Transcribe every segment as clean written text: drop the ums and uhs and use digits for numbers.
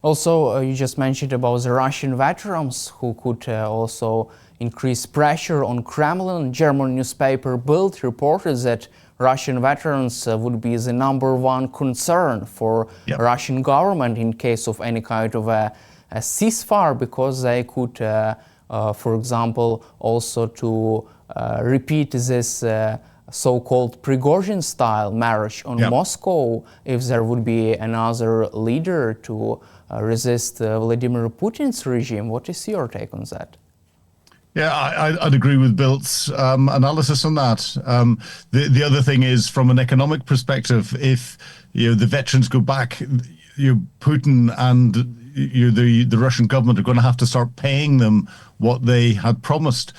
Also, you just mentioned about the Russian veterans who could also increase pressure on Kremlin. German newspaper Bild reported that Russian veterans would be the #1 concern for Russian government in case of any kind of a ceasefire, because they could, for example, also to repeat this so-called Prigozhin-style march on Moscow if there would be another leader to resist Vladimir Putin's regime. What is your take on that? Yeah, I'd agree with Bild's analysis on that. The other thing is, from an economic perspective, if the veterans go back, Putin and the Russian government are going to have to start paying them what they had promised,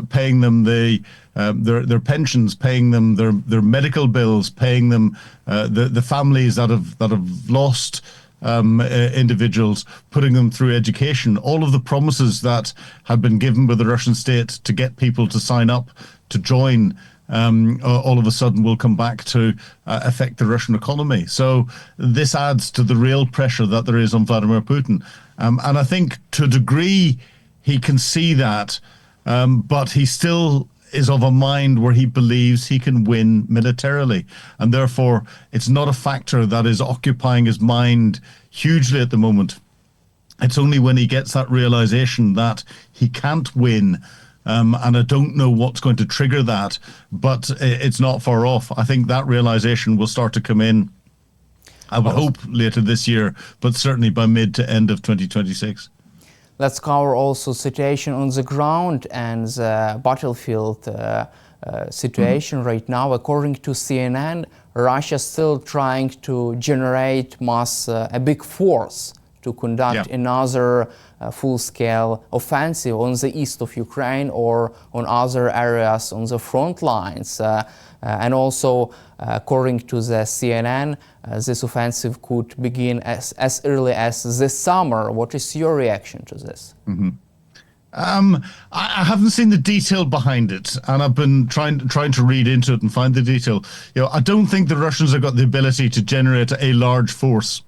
paying them their pensions, paying them their medical bills, paying them the families that have lost individuals, putting them through education. All of the promises that had been given by the Russian state to get people to sign up to join, all of a sudden will come back to affect the Russian economy. So this adds to the real pressure that there is on Vladimir Putin. And I think to a degree he can see that, but he still is of a mind where he believes he can win militarily. And therefore, it's not a factor that is occupying his mind hugely at the moment. It's only when he gets that realization that he can't win, and I don't know what's going to trigger that, but it's not far off. I think that realization will start to come in, I would hope, later this year, but certainly by mid to end of 2026. Let's cover also situation on the ground and the battlefield situation right now. According to CNN, Russia is still trying to generate a big force to conduct another full-scale offensive on the east of Ukraine or on other areas on the front lines. And also, according to the CNN, this offensive could begin as early as this summer. What is your reaction to this? I haven't seen the detail behind it, and I've been trying to read into it and find the detail. I don't think the Russians have got the ability to generate a large force.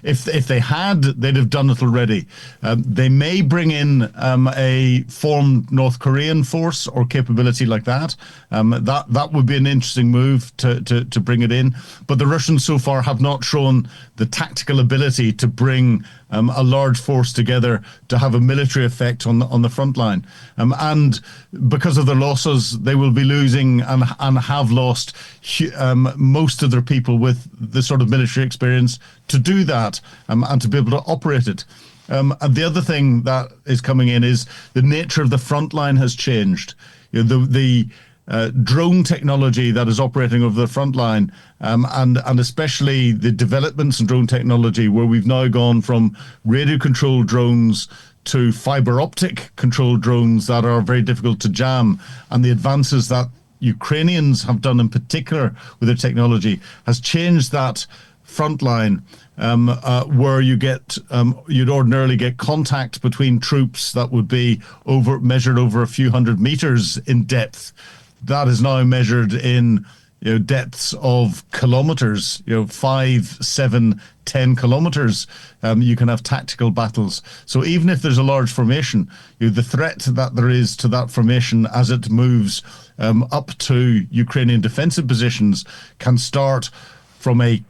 If they had, they'd have done it already. They may bring in a formed North Korean force or capability like that. That would be an interesting move to bring it in. But the Russians so far have not shown the tactical ability to bring a large force together to have a military effect on the front line. And because of their losses, they will be losing and have lost most of their people with the sort of military experience to do that and to be able to operate it. And the other thing that is coming in is the nature of the front line has changed. The drone technology that is operating over the front line, and especially the developments in drone technology, where we've now gone from radio-controlled drones to fiber optic controlled drones that are very difficult to jam, and the advances that Ukrainians have done in particular with their technology has changed that front line, where you'd ordinarily get contact between troops that would be measured over a few hundred meters in depth. That is now measured in depths of kilometers, 5, 7, 10 kilometers. You can have tactical battles. So even if there's a large formation, the threat that there is to that formation as it moves up to Ukrainian defensive positions can start from a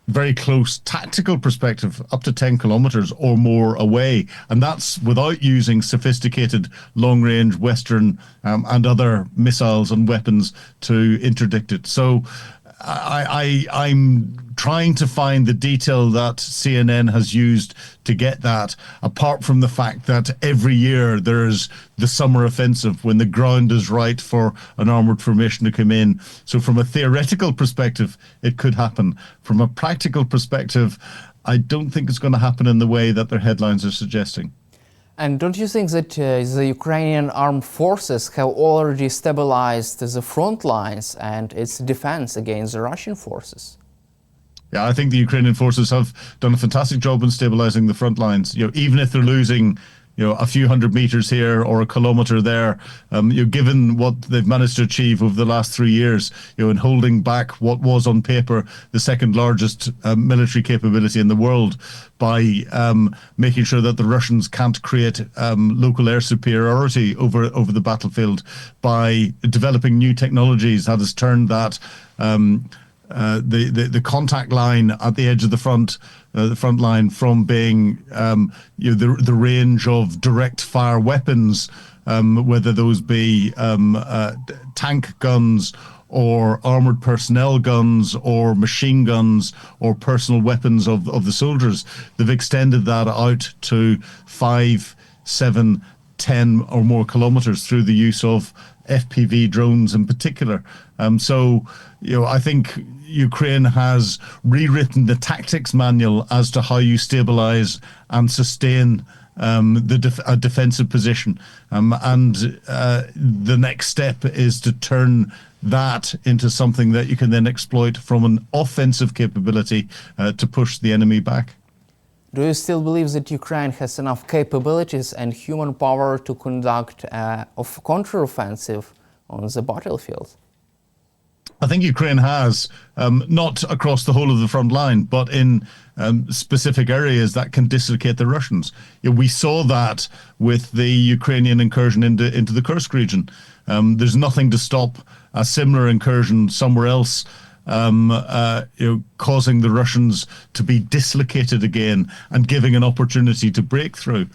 very close tactical perspective up to 10 kilometers or more away, and that's without using sophisticated long-range Western and other missiles and weapons to interdict it. So I'm trying to find the detail that CNN has used to get that, apart from the fact that every year there's the summer offensive when the ground is right for an armored formation to come in. So from a theoretical perspective, it could happen. From a practical perspective, I don't think it's going to happen in the way that their headlines are suggesting. And don't you think that the Ukrainian armed forces have already stabilized the front lines and its defense against the Russian forces? Yeah, I think the Ukrainian forces have done a fantastic job in stabilizing the front lines. Even if they're losing a few hundred meters here or a kilometer there. Given what they've managed to achieve over the last 3 years, in holding back what was on paper the second largest military capability in the world, by making sure that the Russians can't create local air superiority over the battlefield, by developing new technologies that has turned that the contact line at the edge of the front line from being the range of direct fire weapons, whether those be tank guns or armored personnel guns or machine guns or personal weapons of the soldiers. They've extended that out to 5, 7, 10 or more kilometers through the use of FPV drones in particular. So I think Ukraine has rewritten the tactics manual as to how you stabilize and sustain a defensive position. And the next step is to turn that into something that you can then exploit from an offensive capability to push the enemy back. Do you still believe that Ukraine has enough capabilities and human power to conduct a counteroffensive on the battlefield? I think Ukraine has, not across the whole of the front line, but in specific areas that can dislocate the Russians. We saw that with the Ukrainian incursion into the Kursk region. There's nothing to stop a similar incursion somewhere else, causing the Russians to be dislocated again and giving an opportunity to break through.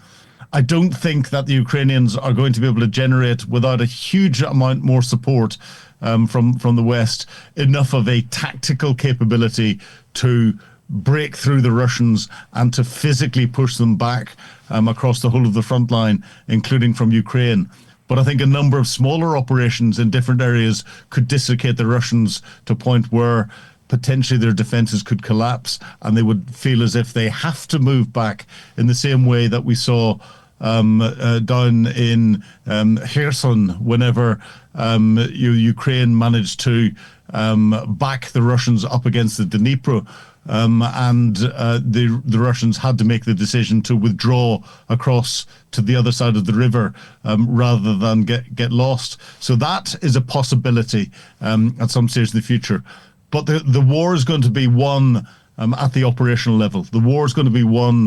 I don't think that the Ukrainians are going to be able to generate, without a huge amount more support from the West, enough of a tactical capability to break through the Russians and to physically push them back across the whole of the front line, including from Ukraine. But I think a number of smaller operations in different areas could dislocate the Russians to a point where potentially their defenses could collapse and they would feel as if they have to move back, in the same way that we saw down in Kherson, whenever Ukraine managed to back the Russians up against the Dnipro, and the Russians had to make the decision to withdraw across to the other side of the river rather than get lost. So that is a possibility at some stage in the future. But the war is going to be won at the operational level. The war is going to be won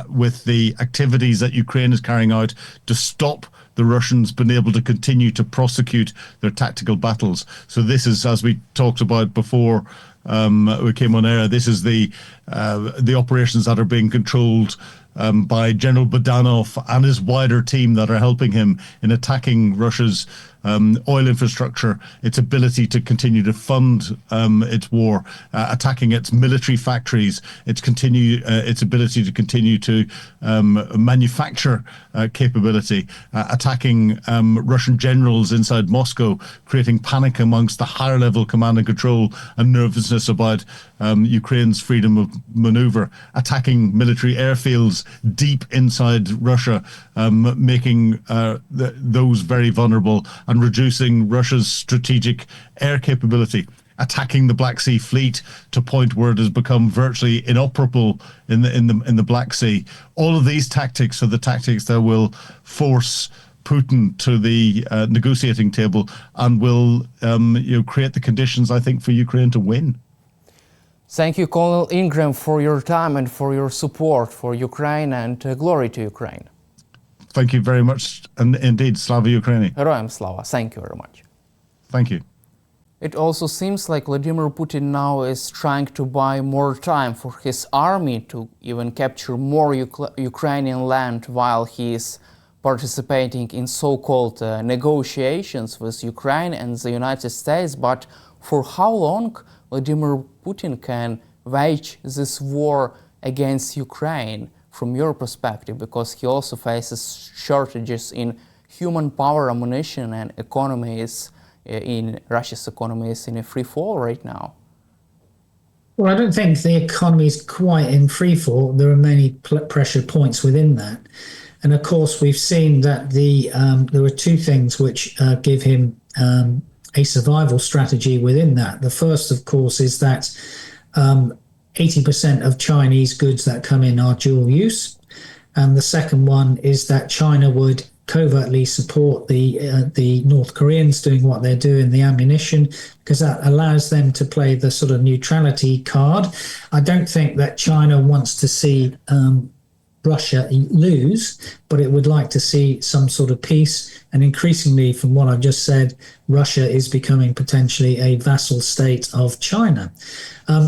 with the activities that Ukraine is carrying out to stop the Russians being able to continue to prosecute their tactical battles. So this is, as we talked about before we came on air, this is the operations that are being controlled by General Budanov and his wider team that are helping him in attacking Russia's oil infrastructure, its ability to continue to fund its war, attacking its military factories, its ability to continue to manufacture capability, attacking Russian generals inside Moscow, creating panic amongst the higher level command and control and nervousness about Ukraine's freedom of maneuver, attacking military airfields deep inside Russia, making those very vulnerable, and reducing Russia's strategic air capability, attacking the Black Sea fleet to a point where it has become virtually inoperable in the Black Sea. All of these tactics are the tactics that will force Putin to the negotiating table and will create the conditions, I think, for Ukraine to win. Thank you, Col Ingram, for your time and for your support for Ukraine, and glory to Ukraine. Thank you very much, and indeed, Slava Ukraini. Heroям slava. Thank you very much. Thank you. It also seems like Vladimir Putin now is trying to buy more time for his army to even capture more Ukrainian land while he is participating in so-called negotiations with Ukraine and the United States. But for how long Vladimir Putin can wage this war against Ukraine, from your perspective, because he also faces shortages in human power, ammunition, and economies. In Russia's economy is in a free fall right now. Well, I don't think the economy is quite in free fall. There are many pressure points within that. And of course, we've seen that there are two things which give him a survival strategy within that. The first, of course, is that 80% of Chinese goods that come in are dual use. And the second one is that China would covertly support the North Koreans doing what they're doing, the ammunition, because that allows them to play the sort of neutrality card. I don't think that China wants to see Russia lose, but it would like to see some sort of peace. And increasingly, from what I've just said, Russia is becoming potentially a vassal state of China.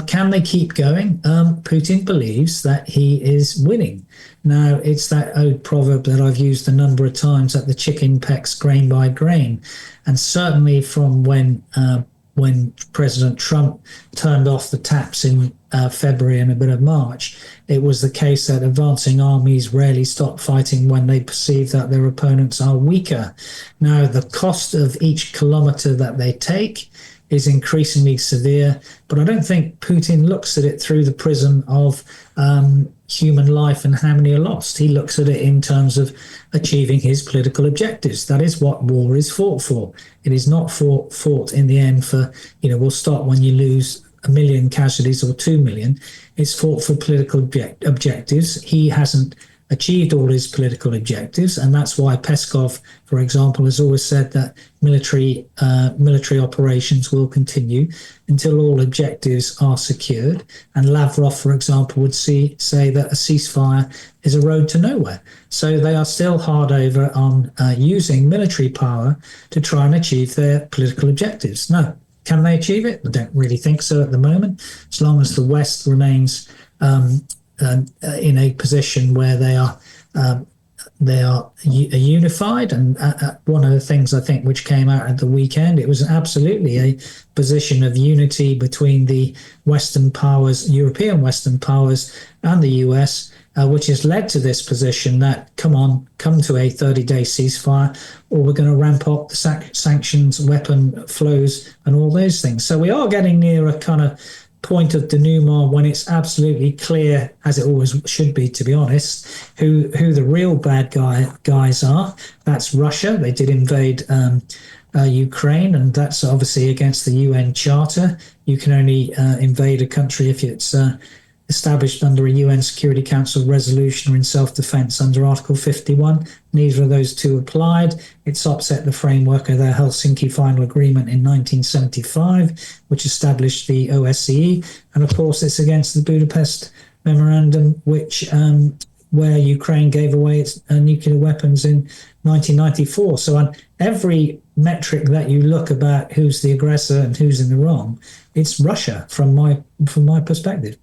Can they keep going? Putin believes that he is winning. Now, it's that old proverb that I've used a number of times, that the chicken pecks grain by grain. And certainly from when President Trump turned off the taps in February and a bit of March, it was the case that advancing armies rarely stop fighting when they perceive that their opponents are weaker. Now, the cost of each kilometer that they take is increasingly severe, but I don't think Putin looks at it through the prism of human life and how many are lost. He looks at it in terms of achieving his political objectives. That is what war is fought for. It is not fought in the end for, we'll stop when you lose 1 million casualties or 2 million. It's fought for political objectives. He hasn't achieved all his political objectives, and that's why Peskov, for example, has always said that military operations will continue until all objectives are secured. And Lavrov, for example, would say that a ceasefire is a road to nowhere. So they are still hard over on using military power to try and achieve their political objectives. Now, can they achieve it? I don't really think so at the moment, as long as the West remains in a position where they are unified. And one of the things I think which came out at the weekend, it was absolutely a position of unity between the Western powers, European Western powers, and the US, which has led to this position that come to a 30-day ceasefire, or we're going to ramp up the sanctions, weapon flows, and all those things. So we are getting near a kind of point of denouement when it's absolutely clear, as it always should be, to be honest, who the real bad guys are. That's Russia. They did invade Ukraine, and that's obviously against the UN Charter. You can only invade a country if it's established under a UN Security Council resolution or in self-defense under Article 51. Neither of those two applied. It's upset the framework of their Helsinki Final Agreement in 1975, which established the OSCE. And of course, it's against the Budapest Memorandum, which where Ukraine gave away its nuclear weapons in 1994. So on every metric that you look about who's the aggressor and who's in the wrong, it's Russia from my perspective.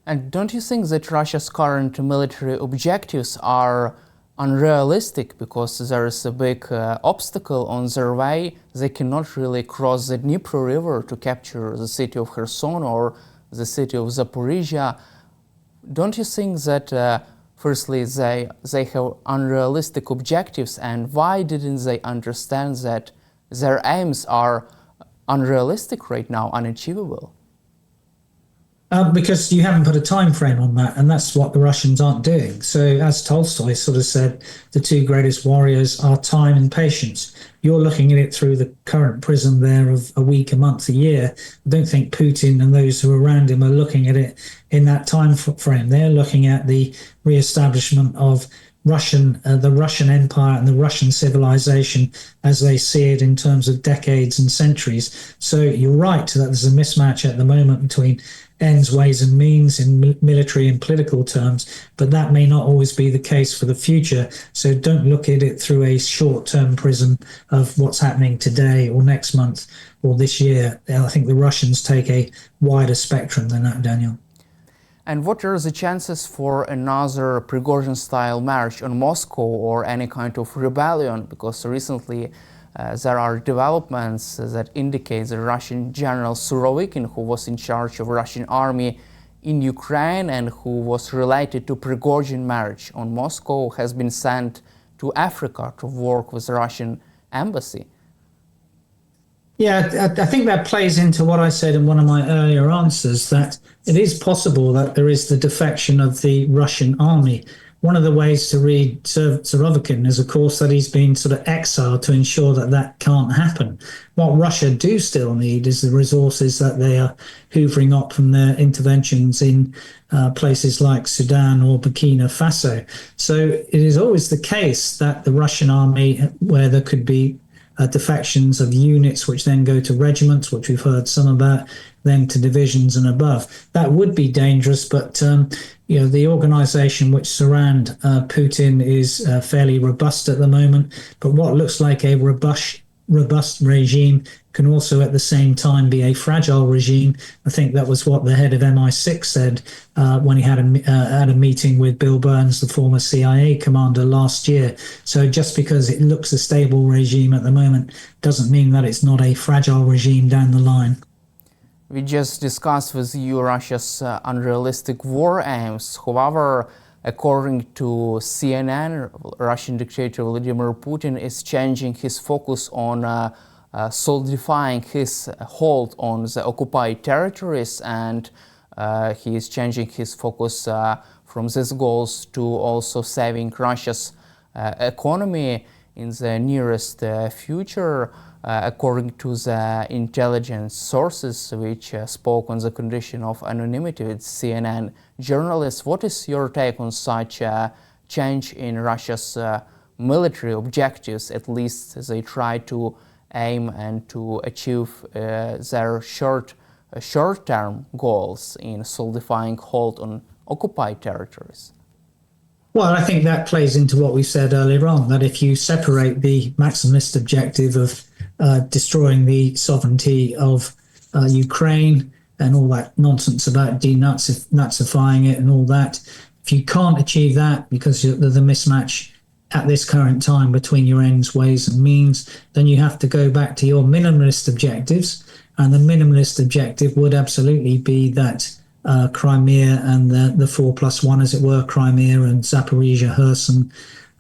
And don't you think that Russia's current military objectives are unrealistic because there is a big obstacle on their way? They cannot really cross the Dnipro River to capture the city of Kherson or the city of Zaporizhia. Don't you think that, firstly, they have unrealistic objectives, and why didn't they understand that their aims are unrealistic right now, unachievable? Because you haven't put a time frame on that, and that's what the Russians aren't doing. So as Tolstoy sort of said, the two greatest warriors are time and patience. You're looking at it through the current prism there of a week, a month, a year. I don't think Putin and those who are around him are looking at it in that time frame. They're looking at the re-establishment of the Russian Empire and the Russian civilization as they see it in terms of decades and centuries. So you're right that there's a mismatch at the moment between ends, ways and means in military and political terms, but that may not always be the case for the future. So don't look at it through a short-term prism of what's happening today or next month or this year. I think the Russians take a wider spectrum than that, Daniel. And what are the chances for another Prigozhin-style march on Moscow or any kind of rebellion? Because recently there are developments that indicate the Russian General Surovikin, who was in charge of Russian army in Ukraine and who was related to Prigozhin march on Moscow, has been sent to Africa to work with the Russian embassy. Yeah, I think that plays into what I said in one of my earlier answers, that it is possible that there is the defection of the Russian army. one of the ways to read Surovikin is, of course, that he's been sort of exiled to ensure that that can't happen. What Russia do still need is the resources that they are hoovering up from their interventions in places like Sudan or Burkina Faso. So it is always the case that the Russian army, where there could be defections of units which then go to regiments, which we've heard some about, then to divisions and above. That would be dangerous, but the organization which surround Putin is fairly robust at the moment. But what looks like a robust regime can also at the same time be a fragile regime. I think that was what the head of MI6 said when he had a meeting with Bill Burns, the former CIA commander, last year. So just because it looks a stable regime at the moment doesn't mean that it's not a fragile regime down the line. We just discussed with you Russia's unrealistic war aims. However, according to CNN, Russian dictator Vladimir Putin is changing his focus on solidifying his hold on the occupied territories, and he is changing his focus from these goals to also saving Russia's economy in the nearest future. According to the intelligence sources which spoke on the condition of anonymity with CNN journalists, what is your take on such a change in Russia's military objectives? At least they try to aim and to achieve their short-term goals in solidifying hold on occupied territories. Well, I think that plays into what we said earlier on, that if you separate the maximalist objective of destroying the sovereignty of Ukraine and all that nonsense about denazifying it and all that, if you can't achieve that because of the mismatch at this current time between your ends, ways and means, then you have to go back to your minimalist objectives. And the minimalist objective would absolutely be that Crimea and the 4+1, as it were, Crimea and Zaporizhia, Kherson,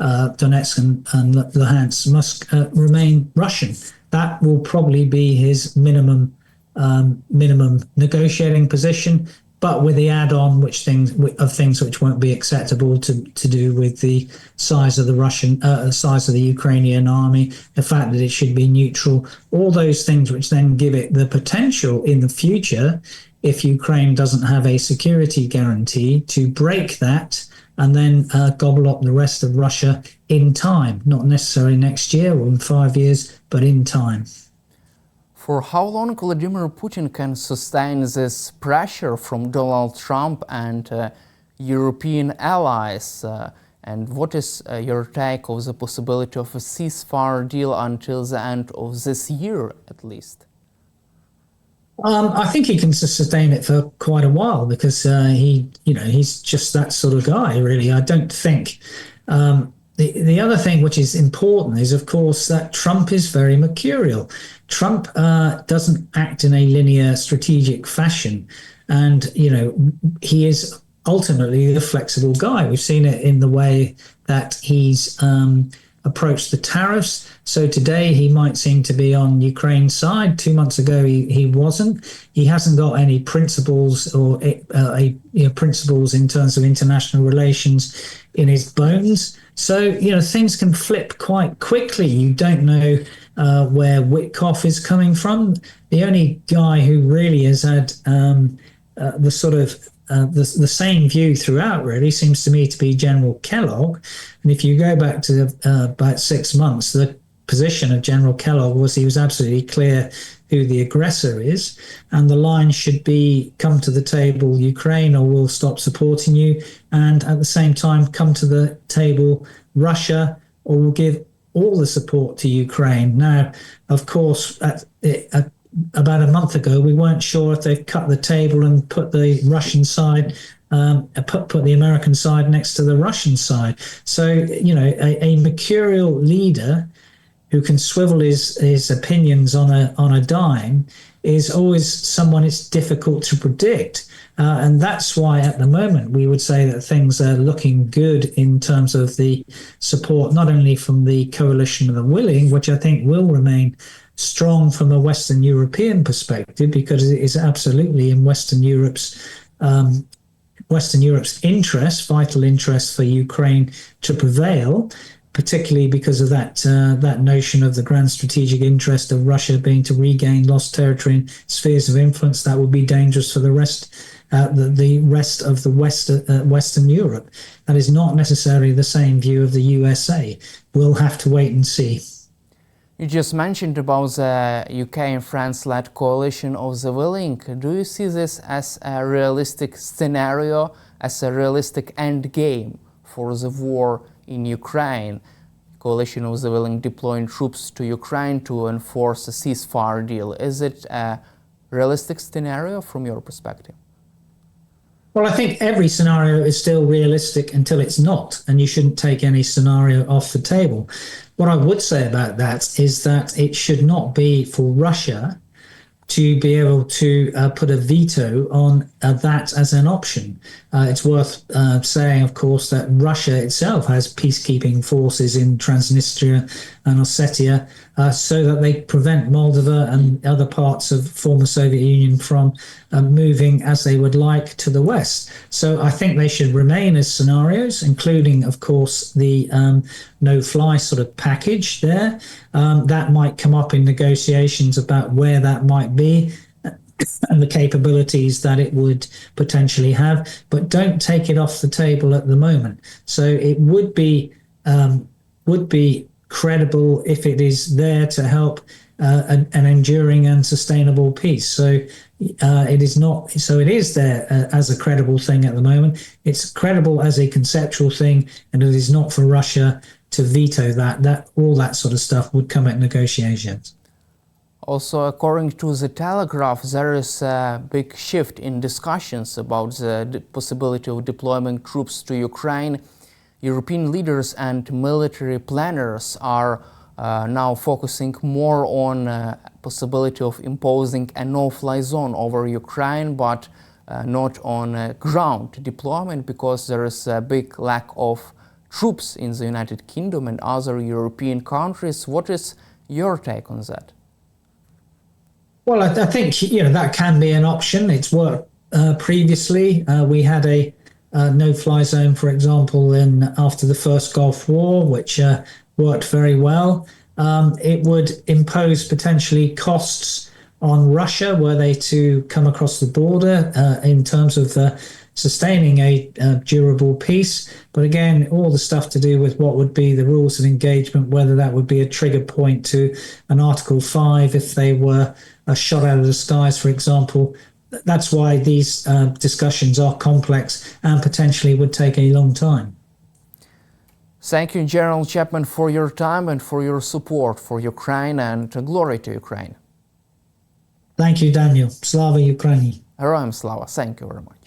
Donetsk and Luhansk must remain Russian. That will probably be his minimum negotiating position, but with the add-on things which won't be acceptable to do with the size of the size of the Ukrainian army, the fact that it should be neutral, all those things which then give it the potential in the future, if Ukraine doesn't have a security guarantee, to break that and then gobble up the rest of Russia in time, not necessarily next year or in 5 years, but in time. For how long Vladimir Putin can sustain this pressure from Donald Trump and European allies? And what is your take of the possibility of a ceasefire deal until the end of this year, at least? I think he can sustain it for quite a while because he's just that sort of guy, really. I don't think. The other thing which is important is, of course, that Trump is very mercurial. Trump doesn't act in a linear strategic fashion. And, he is ultimately the flexible guy. We've seen it in the way that he's approached the tariffs. So today he might seem to be on Ukraine's side. 2 months ago he wasn't. He hasn't got any principles or principles in terms of international relations in his bones. So things can flip quite quickly. You don't know where Witkoff is coming from. The only guy who really has had the sort of the same view throughout really seems to me to be General Kellogg. And if you go back to about 6 months, the position of General Kellogg was he was absolutely clear who the aggressor is, and the line should be come to the table Ukraine or we'll stop supporting you, and at the same time come to the table Russia or we'll give all the support to Ukraine. Now, of course, about a month ago, we weren't sure if they'd cut the table and put the Russian side, put the American side next to the Russian side. So, a mercurial leader who can swivel his opinions on a dime is always someone it's difficult to predict. And that's why at the moment we would say that things are looking good in terms of the support, not only from the coalition of the willing, which I think will remain strong from a Western European perspective, because it is absolutely in Western Europe's Western Europe's interest, vital interest for Ukraine to prevail, particularly because of that notion of the grand strategic interest of Russia being to regain lost territory and spheres of influence. That would be dangerous for the rest of the Western Europe. That is not necessarily the same view of the USA. We'll have to wait and see. You just mentioned about the UK and France-led coalition of the willing. Do you see this as a realistic scenario, as a realistic end game for the war in Ukraine? Coalition of the willing deploying troops to Ukraine to enforce a ceasefire deal. Is it a realistic scenario from your perspective? Well, I think every scenario is still realistic until it's not, and you shouldn't take any scenario off the table. What I would say about that is that it should not be for Russia to be able to put a veto on that as an option. It's worth saying, of course, that Russia itself has peacekeeping forces in Transnistria and Ossetia so that they prevent Moldova and other parts of former Soviet Union from moving as they would like to the West. So I think they should remain as scenarios, including, of course, the no-fly sort of package there. That might come up in negotiations about where that might be and the capabilities that it would potentially have, but don't take it off the table at the moment. So it would be credible if it is there to help an enduring and sustainable peace. So it is not. So it is there as a credible thing at the moment. It's credible as a conceptual thing, and it is not for Russia to veto that. That all that sort of stuff would come at negotiations. Also, according to The Telegraph, there is a big shift in discussions about the possibility of deploying troops to Ukraine. European leaders and military planners are now focusing more on possibility of imposing a no-fly zone over Ukraine, but not on ground deployment, because there is a big lack of troops in the United Kingdom and other European countries. What is your take on that? Well, I think that can be an option. It's worked previously. We had a no-fly zone, for example, after the first Gulf War, which worked very well. It would impose potentially costs on Russia were they to come across the border in terms of sustaining a durable peace. But again, all the stuff to do with what would be the rules of engagement, whether that would be a trigger point to an Article 5 if they were shot out of the skies, for example. That's why these discussions are complex and potentially would take a long time. Thank you, General Chapman, for your time and for your support for Ukraine, and glory to Ukraine. Thank you, Daniel. Slava Ukraini. Heroям слава. Thank you very much.